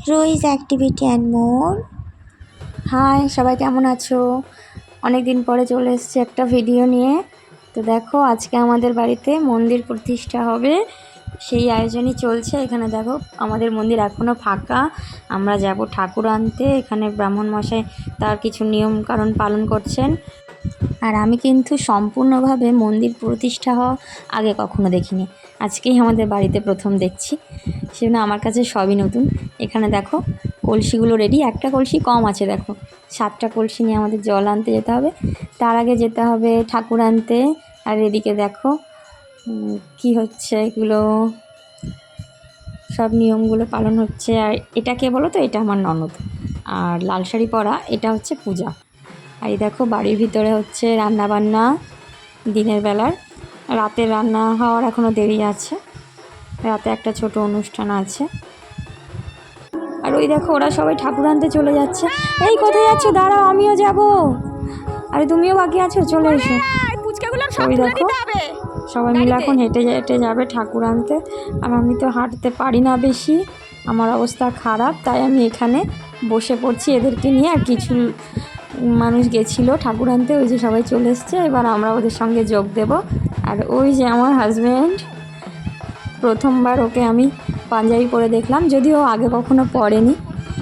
Ruiz activity and more. Hi, সবাই কেমন আছো? অনেক দিন পরে চলে এসেছি একটা ভিডিও নিয়ে। তো দেখো, আজকে আমাদের বাড়িতে মন্দির প্রতিষ্ঠা হবে, সেই আয়োজনই চলছে। এখানে দেখো, আমাদের মন্দির এখনও ফাঁকা। আমরা যাব ঠাকুর আনতে। এখানে ব্রাহ্মণ মশাই তার কিছু নিয়ম কারণ পালন করছেন। আর আমি কিন্তু সম্পূর্ণভাবে মন্দির প্রতিষ্ঠা হওয়া আগে কখনো দেখিনি, আজকেই আমাদের বাড়িতে প্রথম দেখছি। সেজন্য আমার কাছে সবই নতুন। এখানে দেখো, কলসিগুলো রেডি। একটা কলসি কম আছে, দেখো 7টা কলসি নিয়ে আমাদের জল আনতে যেতে হবে। তার আগে যেতে হবে ঠাকুর আনতে। আর এদিকে দেখো কি হচ্ছে, এগুলো সব নিয়মগুলো পালন হচ্ছে। আর এটা কে বলো তো? এটা আমার ননদ। আর লাল শাড়ি পরা এটা হচ্ছে পূজা। আর এই দেখো, বাড়ির ভিতরে হচ্ছে রান্না বান্না দিনের বেলার। রাতে রান্না হওয়ার এখনও দেরি আছে, রাতে একটা ছোট অনুষ্ঠান আছে। আর ওই দেখো, ওরা সবাই ঠাকুর আনতে চলে যাচ্ছে। এই কোথায় যাচ্ছ? দাঁড়াও, আমিও যাব। আরে তুমিও বাকি আছো, চলে এসো। ওই দেখো, সবাই মিলে এখন হেঁটে হেঁটে যাবে ঠাকুর আনতে। আর আমি তো হাঁটতে পারি না বেশি, আমার অবস্থা খারাপ, তাই আমি এখানে বসে পড়ছি এদেরকে নিয়ে। আর কিছু মানুষ গেছিলো ঠাকুর আনতে, ওই যে সবাই চলে এসছে, এবার আমরা ওদের সঙ্গে যোগ দেব। আর ওই যে আমার হাজব্যান্ড, প্রথমবার ওকে আমি পাঞ্জাবি পরে দেখলাম, যদিও আগে কখনো পরেনি,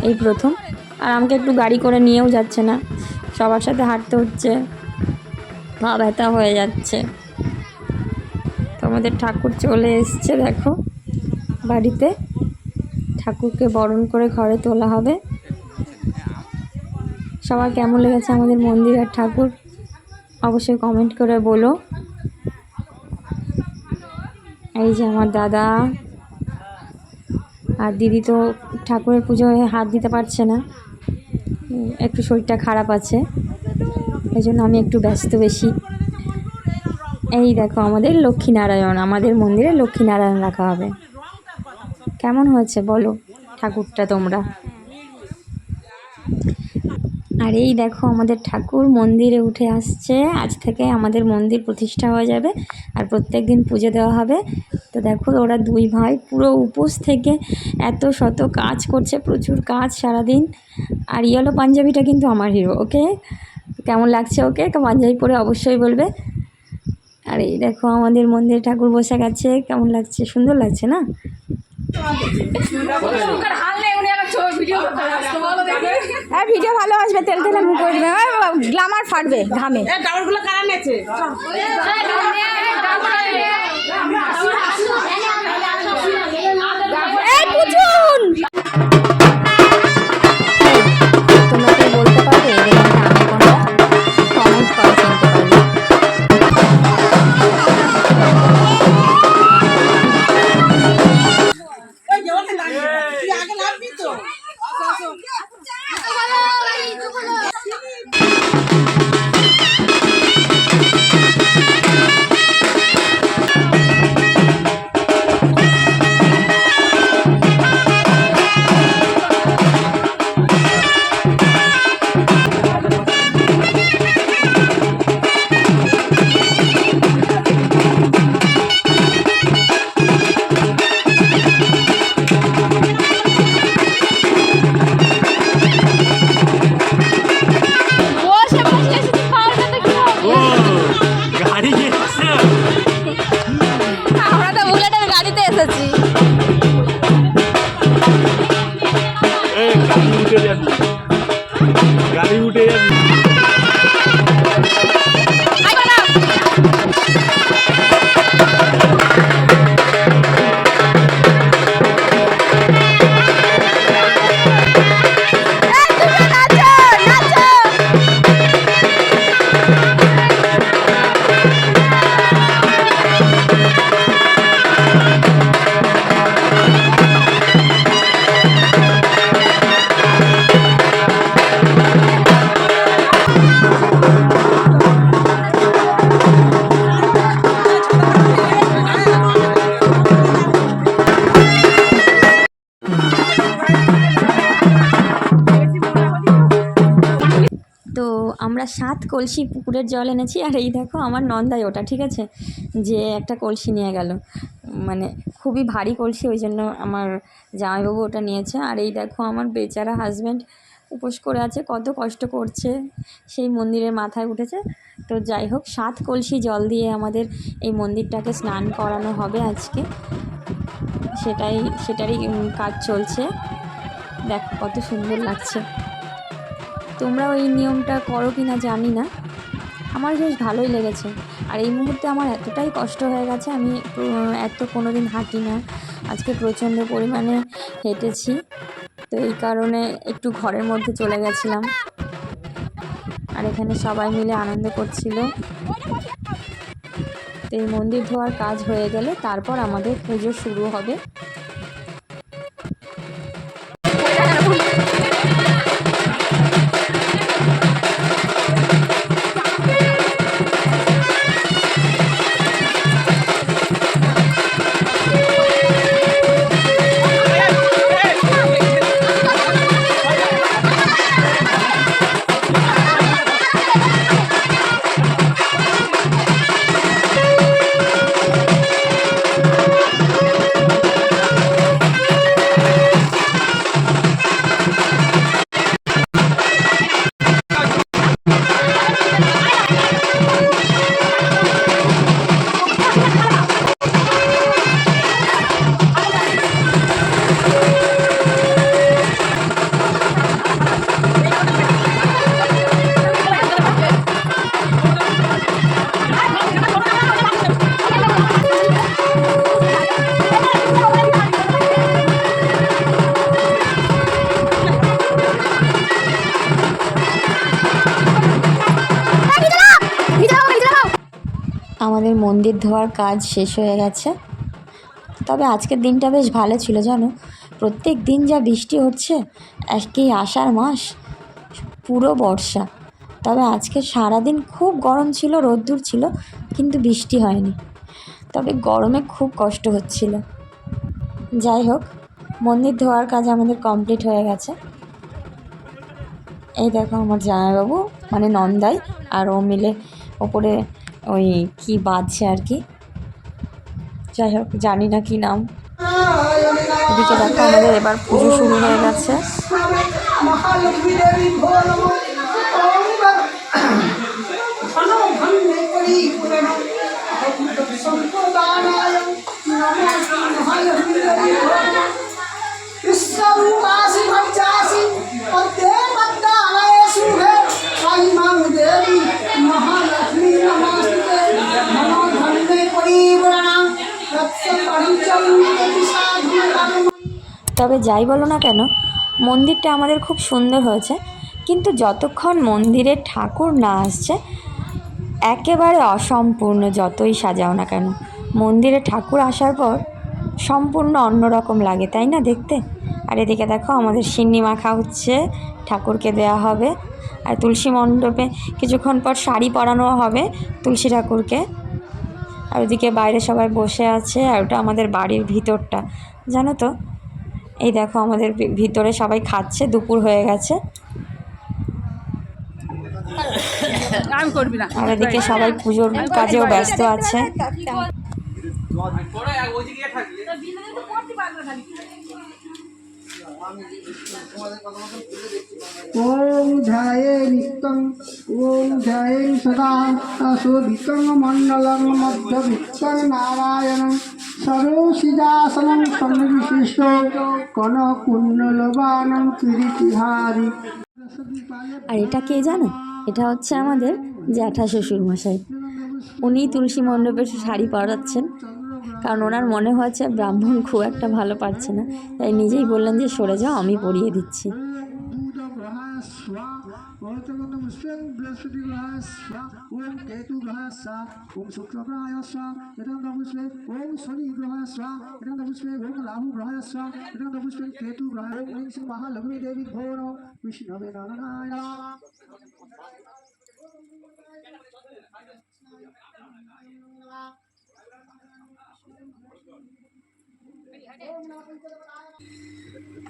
এই প্রথম। আর আমাকে একটু গাড়ি করে নিয়েও যাচ্ছে না, সবার সাথে হাঁটতে হচ্ছে, পা ব্যথা হয়ে যাচ্ছে। তো আমাদের ঠাকুর চলে এসছে, দেখো বাড়িতে। ঠাকুরকে বরণ করে ঘরে তোলা হবে। সবার কেমন লেগেছে আমাদের মন্দির আর ঠাকুর অবশ্যই কমেন্ট করে বলো। এই যে আমার দাদা আর দিদি তো ঠাকুরের পুজোয় হাত দিতে পারছে না, একটু শরীরটা খারাপ আছে, এই জন্য আমি একটু ব্যস্ত বেশি। এই দেখো আমাদের লক্ষ্মীনারায়ণ, আমাদের মন্দিরে লক্ষ্মীনারায়ণ রাখা হবে। কেমন হয়েছে বলো ঠাকুরটা তোমরা? আর এই দেখো, আমাদের ঠাকুর মন্দিরে উঠে আসছে। আজ থেকে আমাদের মন্দির প্রতিষ্ঠা হয়ে যাবে আর প্রত্যেক দিন পুজো দেওয়া হবে। তো দেখো, ওরা দুই ভাই পুরো উপোস থেকে এত শত কাজ করছে, প্রচুর কাজ সারাদিন। আর ইয়েলো পাঞ্জাবিটা কিন্তু আমার হিরো। ওকে কেমন লাগছে? ওকে পাঞ্জাবি পরে অবশ্যই বলবে। আর এই দেখো, আমাদের মন্দিরে ঠাকুর বসে গেছে, কেমন লাগছে? সুন্দর লাগছে না? ভিডিও ভালো আসবে, তেল তেলে মুখ করবে, গ্লামার ফাটবে ঘামে। বলতে পারবে আমি কোনটা? কমেন্ট করে চিনতে পারবে। আমরা তো বুলেটের গাড়িতে এসেছি। গাড়ি উঠে যাবি। তো আমরা 7 কলসি পুকুরের জল এনেছি। আর এই দেখো, আমার নন্দাই ওটা, ঠিক আছে, যে একটা কলসি নিয়ে গেল। মানে খুবই ভারী কলসি, ওই জন্য আমার জামাইবাবু ওটা নিয়েছে। আর এই দেখো আমার বেচারা হাজব্যান্ড উপোস করে আছে, কত কষ্ট করছে, সেই মন্দিরের মাথায় উঠেছে। তো যাই হোক, 7 কলসি জল দিয়ে আমাদের এই মন্দিরটাকে স্নান করানো হবে আজকে, সেটারই কাজ চলছে। দেখো কত সুন্দর লাগছে। তোমরাও এই নিয়মটা করো কি না জানি না, আমার বেশ ভালোই লেগেছে। আর এই মুহূর্তে আমার এতটাই কষ্ট হয়ে গেছে, আমি এত কোনো দিন হাঁটি না, আজকে প্রচণ্ড পরিমাণে হেঁটেছি। তো এই কারণে একটু ঘরের মধ্যে চলে গেছিলাম, আর এখানে সবাই মিলে আনন্দ করছিল। তো এই মন্দির ধোয়ার কাজ হয়ে গেলে তারপর আমাদের পুজো শুরু হবে। আমাদের মন্দির ধোয়ার কাজ শেষ হয়ে গেছে। তবে আজকের দিনটা বেশ ভালো ছিল জানো, প্রত্যেক দিন যা বৃষ্টি হচ্ছে, একই আষাঢ় মাস, পুরো বর্ষা। তবে আজকে সারাদিন খুব গরম ছিল, রোদ্দুর ছিল, কিন্তু বৃষ্টি হয়নি। তবে গরমে খুব কষ্ট হচ্ছিল। যাই হোক, মন্দির ধোয়ার কাজ আমাদের কমপ্লিট হয়ে গেছে। এই দেখো আমার জামাইবাবু মানে নন্দাই আর ও মিলে ওপরে ওই কি বাজছে আর কি, যাই হোক জানি না কি নাম। এদিকে দেখো আমাদের এবার পুজো শুরু হয়ে গেছে। তবে যাই বলো না কেন, মন্দিরটা আমাদের খুব সুন্দর হয়েছে, কিন্তু যতক্ষণ মন্দিরে ঠাকুর না আসছে একেবারে অসম্পূর্ণ, যতই সাজাও না কেন। মন্দিরে ঠাকুর আসার পর সম্পূর্ণ অন্যরকম লাগে, তাই না দেখতে? আর এদিকে দেখো আমাদের সিন্নি মাখা হচ্ছে, ঠাকুরকে দেয়া হবে। আর তুলসী মণ্ডপে কিছুক্ষণ পর শাড়ি পরানো হবে তুলসী ঠাকুরকে। আর ওদিকে বাইরে সবাই বসে আছে, আর ওটা আমাদের বাড়ির ভিতরটা, জানো তো। এই দেখো আমাদের ভিতরে সবাই খাচ্ছে, দুপুর হয়ে গেছে। আর এদিকে সবাই পুজোর কাজেও ব্যস্ত আছে। ওম ধ্যায়ে নিত্যং ওম ধ্যায়ে সদা শোভিতং মণ্ডলং মধ্যবিত্তং নারায়ণং সরোষিদাসনং সন্নিবিশিষ্ট কনকুণ্ডলবাণং কীর্তিহারি। আর এটা কে জানো? এটা হচ্ছে আমাদের জ্যাঠা শ্বশুর মশাই। উনি তুলসী মণ্ডপে শাড়ি পরাচ্ছেন, কারণ ওনার মনে হয়েছে ব্রাহ্মণ খুব একটা ভালো পারছে না, তাই নিজেই বললেন যে সরে যাও, আমি পরিয়ে দিচ্ছি। মহালক্ষ্মী দেবী ঘোর বিষ্ণবে নারায়ণ।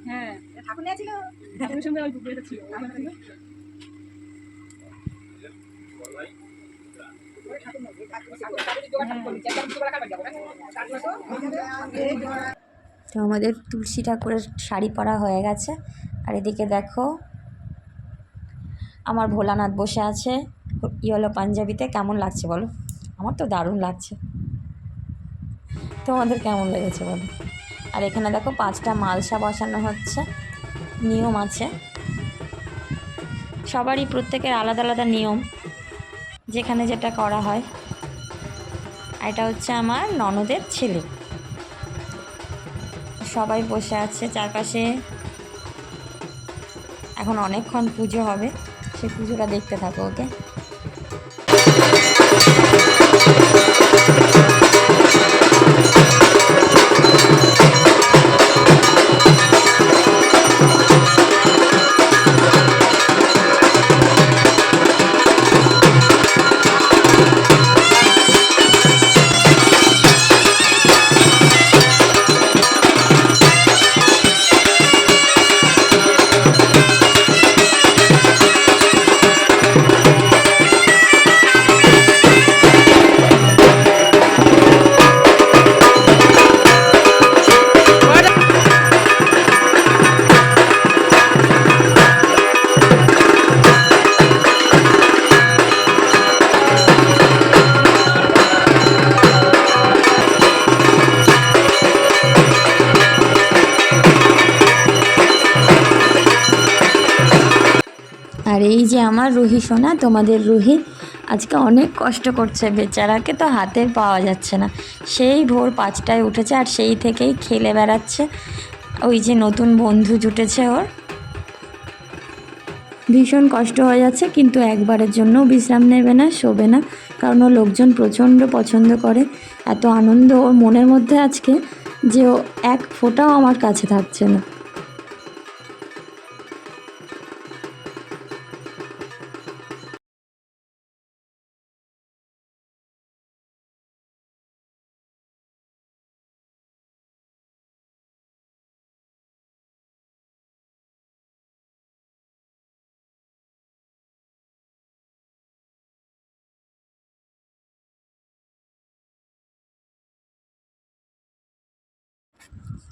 হ্যাঁ ঠাকুর নিয়ে ছিল, ঠাকুরের সঙ্গে ওই পুকুরে ছিল আমার ছিল। তো আমাদের তুলসী ঠাকুরের শাড়ি পরা হয়ে গেছে। আর এদিকে দেখো আমার ভোলানাথ বসে আছে ইয়েলো পাঞ্জাবিতে। কেমন লাগছে বলো? আমার তো দারুণ লাগছে। তোমাদের কেমন লেগেছে বলো? আর এখানে দেখো 5টা মালসা বসানো হচ্ছে। নিয়ম আছে সবারই, প্রত্যেকের আলাদা আলাদা নিয়ম, যেখানে যেটা করা হয়। এটা হচ্ছে আমার ননদের ছেলে। সবাই বসে আছে চারপাশে। এখন অনেকক্ষণ পুজো হবে, সে পুজোটা দেখতে থাকো। ওকে, আর এই যে আমার রুহি সোনা, তোমাদের রুহি আজকে অনেক কষ্ট করছে। বেচারাকে তো হাতে পাওয়া যাচ্ছে না। সেই ভোর 5টায় উঠেছে আর সেই থেকেই খেলে বেড়াচ্ছে। ওই যে নতুন বন্ধু জুটেছে ওর, ভীষণ কষ্ট হয়ে যাচ্ছে। কিন্তু একবারের জন্যও বিশ্রাম নেবে না, শোবে না, কারণ ও লোকজন প্রচণ্ড পছন্দ করে। এত আনন্দ ওর মনের মধ্যে আজকে যে ও এক ফোঁটাও আমার কাছে থাকছে না।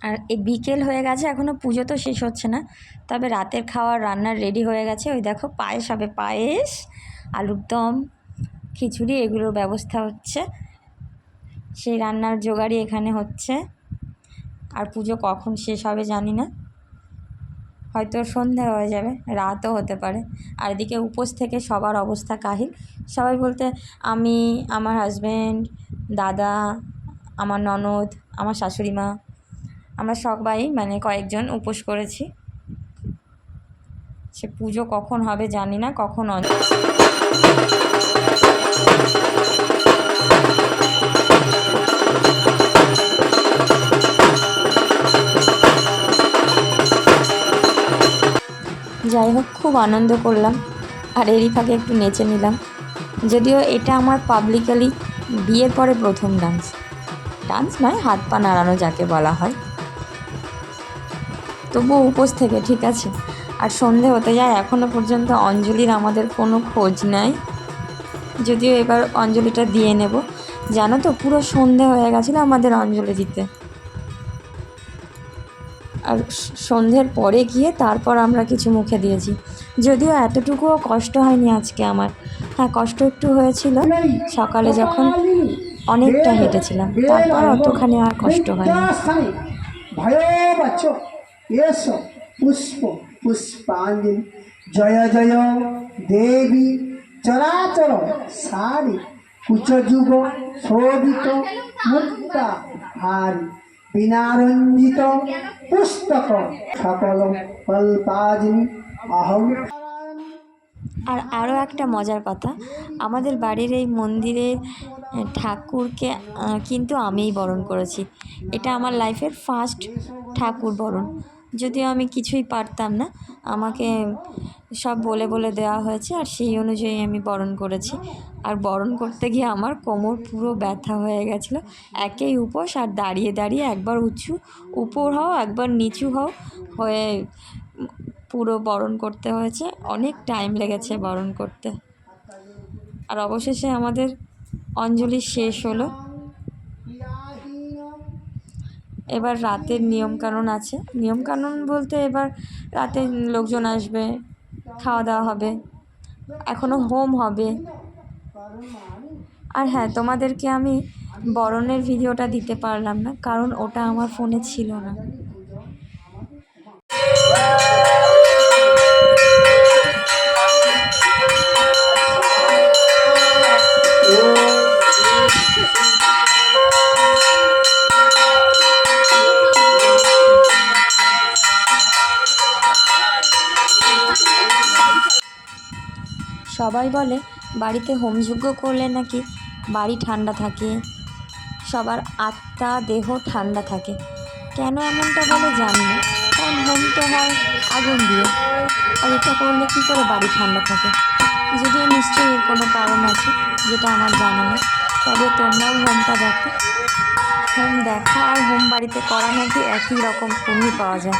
আর এই বিকেল হয়ে গেছে, এখনও পুজো তো শেষ হচ্ছে না। তবে রাতের খাওয়ার রান্নার রেডি হয়ে গেছে। ওই দেখো পায়েস হবে, পায়েস, আলুর দম, খিচুড়ি, এগুলোর ব্যবস্থা হচ্ছে। সেই রান্নার জোগাড়ই এখানে হচ্ছে। আর পুজো কখন শেষ হবে জানি না, হয়তো সন্ধ্যা হয়ে যাবে, রাতও হতে পারে। আর এদিকে উপোস থেকে সবার অবস্থা কাহিল। সবাই বলতে আমি, আমার হাজব্যান্ড, দাদা, আমার ননদ, আমার শাশুড়ি মা, আমরা সবাই মানে কয়েকজন উপোস করেছি। সে পুজো কখন হবে জানি না, কখন যাই হোক, খুব আনন্দ করলাম। আর এরই ফাঁকে একটু নেচে নিলাম। যদিও এটা আমার পাবলিকালি বিয়ের পরে প্রথম ডান্স নয়, হাত পা নাড়ানো যাকে বলা হয়। তবুও উপোস থেকে ঠিক আছে। আর সন্ধে হতে যায়, এখনও পর্যন্ত অঞ্জলির আমাদের কোনো খোঁজ নাই। যদিও এবার অঞ্জলিটা দিয়ে নেব। জানো তো, পুরো সন্ধে হয়ে গেছিলো আমাদের অঞ্জলি দিতে। আর সন্ধ্যের পরে গিয়ে তারপর আমরা কিছু মুখে দিয়েছি। যদিও এতটুকুও কষ্ট হয়নি আজকে আমার। হ্যাঁ, কষ্ট একটু হয়েছিল সকালে যখন অনেকটা হেঁটেছিলাম, তারপর অতখানি আর কষ্ট হয়নি। পুষ্প পুষ্পাঞ্জলি জয় জয় দেবী চরাচর সারি কুচযুগ শোভিত মুক্তা হারি বিনারঞ্জিত পুস্তক সকল কল্পাজিনী অহং। আর আরও একটা মজার কথা, আমাদের বাড়ির এই মন্দিরের ঠাকুরকে কিন্তু আমিই বরণ করেছি। এটা আমার লাইফের ফার্স্ট ঠাকুর বরণ। যদিও আমি কিছুই পারতাম না, আমাকে সব বলে বলে দেওয়া হয়েছে, আর সেই অনুযায়ী আমি বরণ করেছি। আর বরণ করতে গিয়ে আমার কোমর পুরো ব্যথা হয়ে গেছিলো। একেই উপোস, আর দাঁড়িয়ে দাঁড়িয়ে একবার উপর হও, একবার নিচু হয়ে পুরো বরণ করতে হয়েছে। অনেক টাইম লেগেছে বরণ করতে। আর অবশেষে আমাদের অঞ্জলি শেষ হলো। এবার রাতের নিয়মকানুন আছে। নিয়মকানুন বলতে এবার রাতে লোকজন আসবে, খাওয়া দাওয়া হবে, এখনও হোম হবে। আর হ্যাঁ, তোমাদেরকে আমি বরণের ভিডিওটা দিতে পারলাম না, কারণ ওটা আমার ফোনে ছিল না। সবাই বলে বাড়িতে হোমযজ্ঞ করলে নাকি বাড়ি ঠান্ডা থাকে, সবার আত্মা দেহ ঠান্ডা থাকে। কেন এমনটা বলে জানি না, কারণ হোম তো হয় আগুন দিয়ে, আর এটা করলে কী করে বাড়ি ঠান্ডা থাকে। যদিও নিশ্চয়ই এর কোনো কারণ আছে যেটা আমার জানা নেই। তবে তোমরাও হোমটা দেখো। হোম দেখা আর হোম বাড়িতে করা নাকি একই রকম পুণ্যি পাওয়া যায়।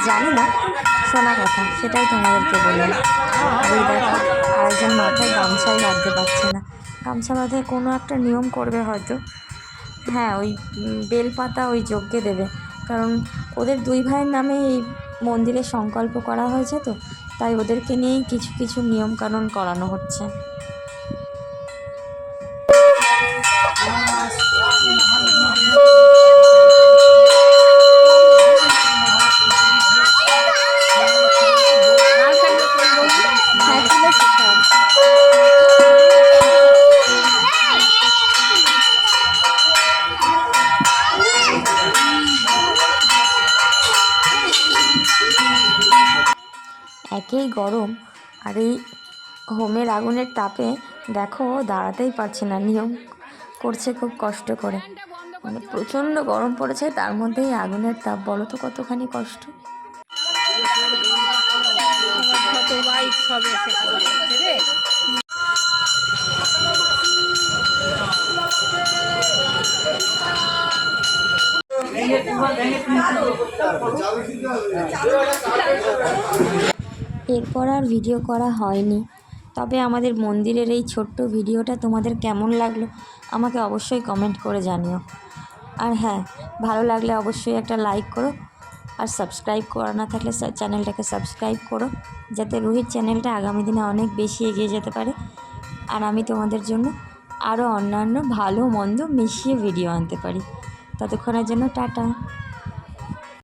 জানি না, শোনা কথা, সেটাই তোমাদেরকে বললাম। আর এই দেখো, আরেকজন মাথায় গামছাই বাঁধতে পারছে না। গামছা বাঁধায় কোনো একটা নিয়ম করবে হয়তো। হ্যাঁ, ওই বেলপাতা ওই যজ্ঞে দেবে, কারণ ওদের দুই ভাইয়ের নামে এই মন্দিরে সংকল্প করা হয়েছে, তো তাই ওদেরকে নিয়েই কিছু কিছু নিয়মকানুন করানো হচ্ছে। একেই গরম, আর এই হোমের আগুনের তাপে দেখো দাঁড়াতেই পারছে না, নিয়ম করছে খুব কষ্ট করে। মানে প্রচণ্ড গরম পড়েছে, তার মধ্যেই আগুনের তাপ, বলো তো কতখানি কষ্ট। এরপর আর ভিডিও করা হয়নি। তবে আমাদের মন্দিরের এই ছোট্ট ভিডিওটা তোমাদের কেমন লাগলো আমাকে অবশ্যই কমেন্ট করে জানিও। আর হ্যাঁ, ভালো লাগলে অবশ্যই একটা লাইক করো, আর সাবস্ক্রাইব করা না থাকলে চ্যানেলটাকে সাবস্ক্রাইব করো, যাতে রোহিত চ্যানেলটা আগামী দিনে অনেক বেশি এগিয়ে যেতে পারে, আর আমি তোমাদের জন্য আরও অন্যান্য ভালো মন্দ মিশিয়ে ভিডিও আনতে পারি। ততক্ষণের জন্য টাটা।